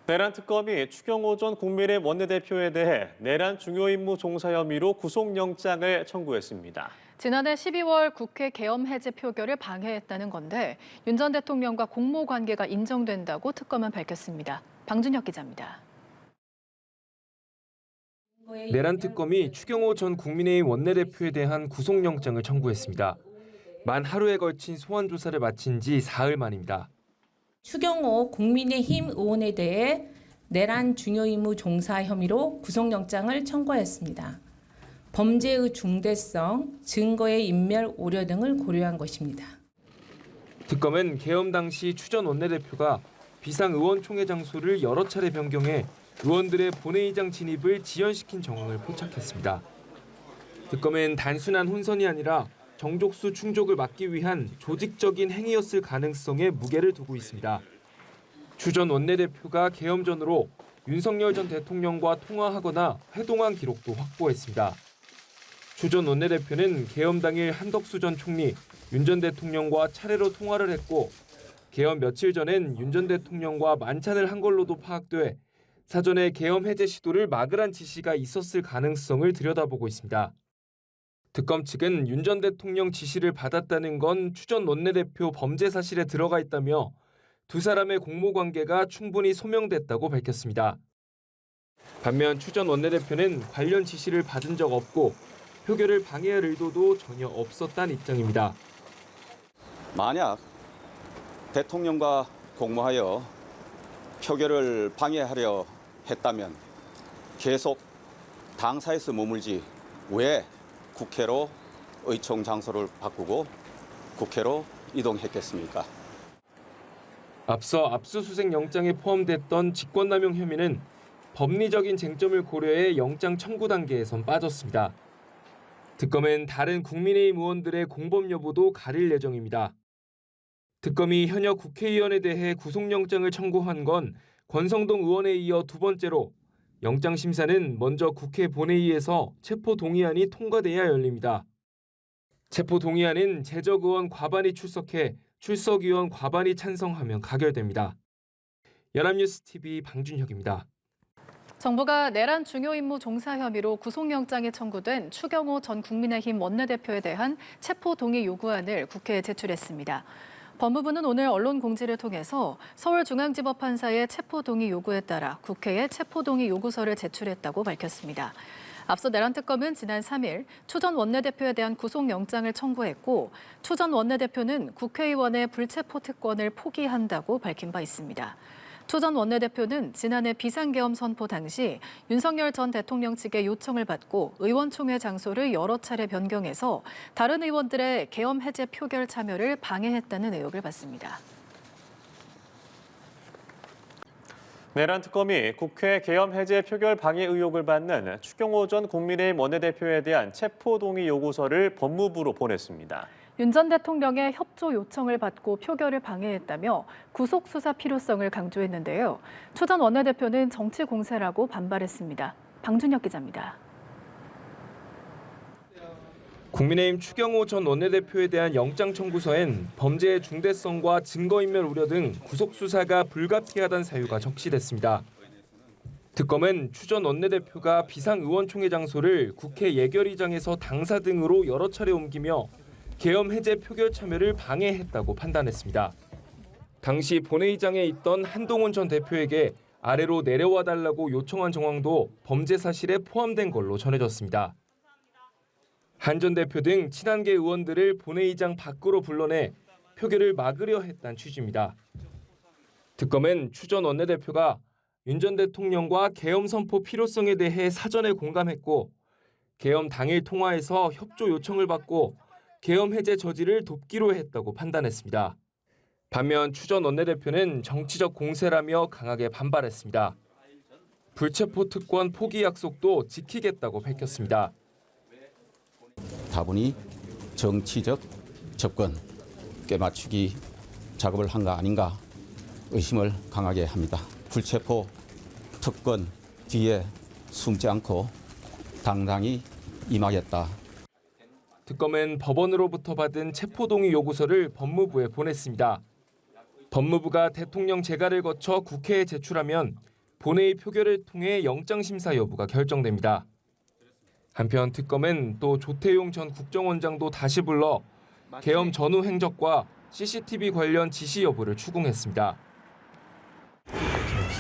내란 특검이 추경호 전 국민의힘 원내대표에 대해 내란 중요 임무 종사 혐의로 구속영장을 청구했습니다. 지난해 12월 국회 계엄 해제 표결을 방해했다는 건데 윤 전 대통령과 공모 관계가 인정된다고 특검은 밝혔습니다. 방준혁 기자입니다. 내란 특검이 추경호 전 국민의힘 원내대표에 대한 구속영장을 청구했습니다. 만 하루에 걸친 소환 조사를 마친 지 사흘 만입니다. 추경호 국민의힘 의원에 대해 내란 중요임무 종사 혐의로 구속영장을 청구하였습니다. 범죄의 중대성, 증거의 인멸 우려 등을 고려한 것입니다. 특검은 계엄 당시 추 전 원내대표가 비상의원총회 장소를 여러 차례 변경해 의원들의 본회의장 진입을 지연시킨 정황을 포착했습니다. 특검은 단순한 혼선이 아니라 정족수 충족을 막기 위한 조직적인 행위였을 가능성에 무게를 두고 있습니다. 추 전 원내대표가 계엄 전으로 윤석열 전 대통령과 통화하거나 회동한 기록도 확보했습니다. 추 전 원내대표는 계엄 당일 한덕수 전 총리, 윤 전 대통령과 차례로 통화를 했고 계엄 며칠 전엔 윤 전 대통령과 만찬을 한 걸로도 파악돼 사전에 계엄 해제 시도를 막으란 지시가 있었을 가능성을 들여다보고 있습니다. 특검 측은 윤 전 대통령 지시를 받았다는 건 추 전 원내대표 범죄 사실에 들어가 있다며 두 사람의 공모 관계가 충분히 소명됐다고 밝혔습니다. 반면 추 전 원내대표는 관련 지시를 받은 적 없고 표결을 방해할 의도도 전혀 없었다는 입장입니다. 만약 대통령과 공모하여 표결을 방해하려 했다면 계속 당사에서 머물지 왜 국회로 의총 장소를 바꾸고 국회로 이동했겠습니까? 앞서 압수수색 영장에 포함됐던 직권남용 혐의는 법리적인 쟁점을 고려해 영장 청구 단계에선 빠졌습니다. 특검은 다른 국민의힘 의원들의 공범 여부도 가릴 예정입니다. 특검이 현역 국회의원에 대해 구속영장을 청구한 건 권성동 의원에 이어 두 번째로 영장 심사는 먼저 국회 본회의에서 체포동의안이 통과돼야 열립니다. 체포동의안은 재적 의원 과반이 출석해 출석 의원 과반이 찬성하면 가결됩니다. 연합뉴스 TV 방준혁입니다. 정부가 내란 중요 임무 종사 혐의로 구속영장이 청구된 추경호 전 국민의힘 원내대표에 대한 체포 동의 요구안을 국회에 제출했습니다. 법무부는 오늘 언론 공지를 통해서 서울중앙지법 판사의 체포 동의 요구에 따라 국회에 체포 동의 요구서를 제출했다고 밝혔습니다. 앞서 내란 특검은 지난 3일 추 전 원내대표에 대한 구속영장을 청구했고 추 전 원내대표는 국회의원의 불체포 특권을 포기한다고 밝힌 바 있습니다. 추 전 원내대표는 지난해 비상계엄 선포 당시 윤석열 전 대통령 측의 요청을 받고 의원총회 장소를 여러 차례 변경해서 다른 의원들의 계엄 해제 표결 참여를 방해했다는 의혹을 받습니다. 내란 특검이 국회 계엄 해제 표결 방해 의혹을 받는 추경호 전 국민의힘 원내대표에 대한 체포동의 요구서를 법무부로 보냈습니다. 윤 전 대통령의 협조 요청을 받고 표결을 방해했다며 구속 수사 필요성을 강조했는데요. 추 전 원내대표는 정치 공세라고 반발했습니다. 방준혁 기자입니다. 국민의힘 추경호 전 원내대표에 대한 영장 청구서엔 범죄의 중대성과 증거인멸 우려 등 구속 수사가 불가피하다는 사유가 적시됐습니다. 특검은 추 전 원내대표가 비상의원총회 장소를 국회 예결위장에서 당사 등으로 여러 차례 옮기며 계엄 해제 표결 참여를 방해했다고 판단했습니다. 당시 본회의장에 있던 한동훈 전 대표에게 아래로 내려와 달라고 요청한 정황도 범죄 사실에 포함된 걸로 전해졌습니다. 한 전 대표 등 친한계 의원들을 본회의장 밖으로 불러내 표결을 막으려 했다는 취지입니다. 특검은 추 전 원내대표가 윤 전 대통령과 계엄 선포 필요성에 대해 사전에 공감했고 계엄 당일 통화에서 협조 요청을 받고 계엄 해제 저지를 돕기로 했다고 판단했습니다. 반면 추 전 원내대표는 정치적 공세라며 강하게 반발했습니다. 불체포 특권 포기 약속도 지키겠다고 밝혔습니다. 다분히 정치적 접근, 꿰맞추기 작업을 한 거 아닌가 의심을 강하게 합니다. 불체포 특권 뒤에 숨지 않고 당당히 임하겠다. 특검은 법원으로부터 받은 체포동의 요구서를 법무부에 보냈습니다. 법무부가 대통령 재가를 거쳐 국회에 제출하면 본회의 표결을 통해 영장 심사 여부가 결정됩니다. 한편 특검은 또 조태용 전 국정원장도 다시 불러 계엄 전후 행적과 CCTV 관련 지시 여부를 추궁했습니다.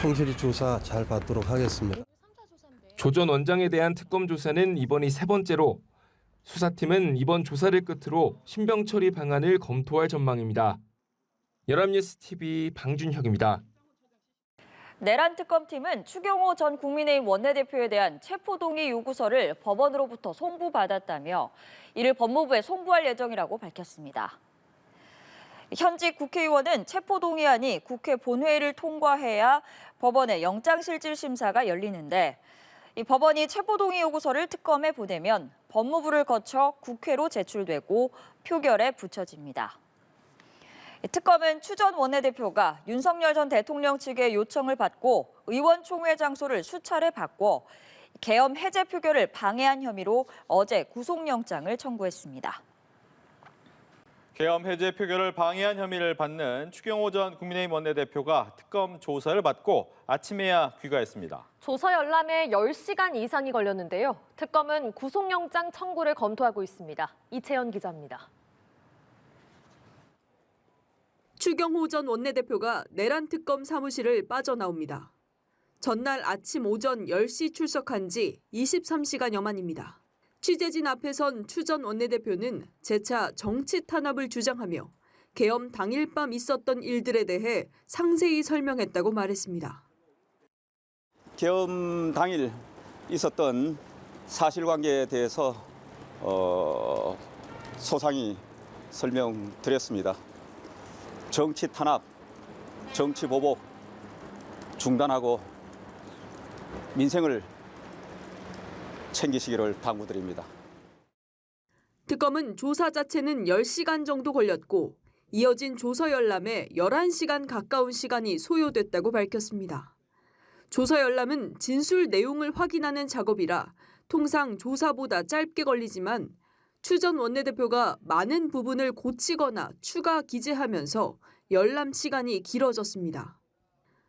성실히 조사 잘 받도록 하겠습니다. 조 전 원장에 대한 특검 조사는 이번이 세 번째로 수사팀은 이번 조사를 끝으로 신병 처리 방안을 검토할 전망입니다. 연합뉴스 TV 방준혁입니다. 내란 특검팀은 추경호 전 국민의힘 원내대표에 대한 체포동의 요구서를 법원으로부터 송부받았다며 이를 법무부에 송부할 예정이라고 밝혔습니다. 현직 국회의원은 체포동의안이 국회 본회의를 통과해야 법원의 영장실질심사가 열리는데 이 법원이 체포동의 요구서를 특검에 보내면 법무부를 거쳐 국회로 제출되고 표결에 붙여집니다. 특검은 추 전 원내대표가 윤석열 전 대통령 측의 요청을 받고 의원총회 장소를 수차례 바꿔 계엄 해제 표결을 방해한 혐의로 어제 구속영장을 청구했습니다. 계엄 해제 표결을 방해한 혐의를 받는 추경호 전 국민의힘 원내대표가 특검 조사를 받고 아침에야 귀가했습니다. 조서 열람에 10시간 이상이 걸렸는데요. 특검은 구속영장 청구를 검토하고 있습니다. 이채연 기자입니다. 추경호 전 원내대표가 내란 특검 사무실을 빠져나옵니다. 전날 아침 오전 10시 출석한 지 23시간여 만입니다. 취재진 앞에선 추 전 원내대표는 재차 정치 탄압을 주장하며 계엄 당일 밤 있었던 일들에 대해 상세히 설명했다고 말했습니다. 계엄 당일 있었던 사실관계에 대해서 소상히 설명드렸습니다. 정치 탄압, 정치 보복 중단하고 민생을 챙기시기를 당부드립니다. 특검은 조사 자체는 10시간 정도 걸렸고 이어진 조서 열람에 11시간 가까운 시간이 소요됐다고 밝혔습니다. 조서 열람은 진술 내용을 확인하는 작업이라 통상 조사보다 짧게 걸리지만 추 전 원내대표가 많은 부분을 고치거나 추가 기재하면서 열람 시간이 길어졌습니다.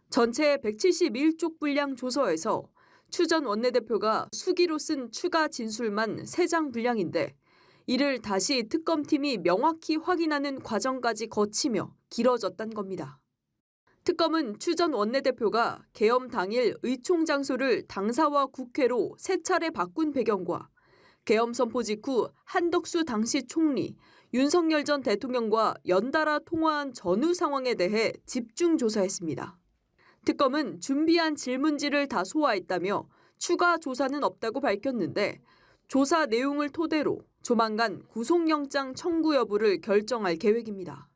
전체 171쪽 분량 조서에서 추 전 원내대표가 수기로 쓴 추가 진술만 3장 분량인데 이를 다시 특검팀이 명확히 확인하는 과정까지 거치며 길어졌단 겁니다. 특검은 추 전 원내대표가 계엄 당일 의총 장소를 당사와 국회로 3차례 바꾼 배경과 계엄 선포 직후 한덕수 당시 총리, 윤석열 전 대통령과 연달아 통화한 전후 상황에 대해 집중 조사했습니다. 특검은 준비한 질문지를 다 소화했다며 추가 조사는 없다고 밝혔는데 조사 내용을 토대로 조만간 구속영장 청구 여부를 결정할 계획입니다.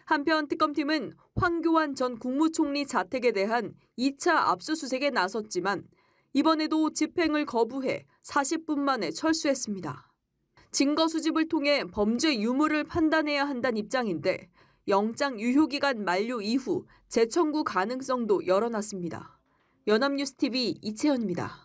한편 특검팀은 황교안 전 국무총리 자택에 대한 2차 압수수색에 나섰지만 이번에도 집행을 거부해 40분 만에 철수했습니다. 증거 수집을 통해 범죄 유무를 판단해야 한다는 입장인데 영장 유효기간 만료 이후 재청구 가능성도 열어놨습니다. 연합뉴스 TV 이채연입니다.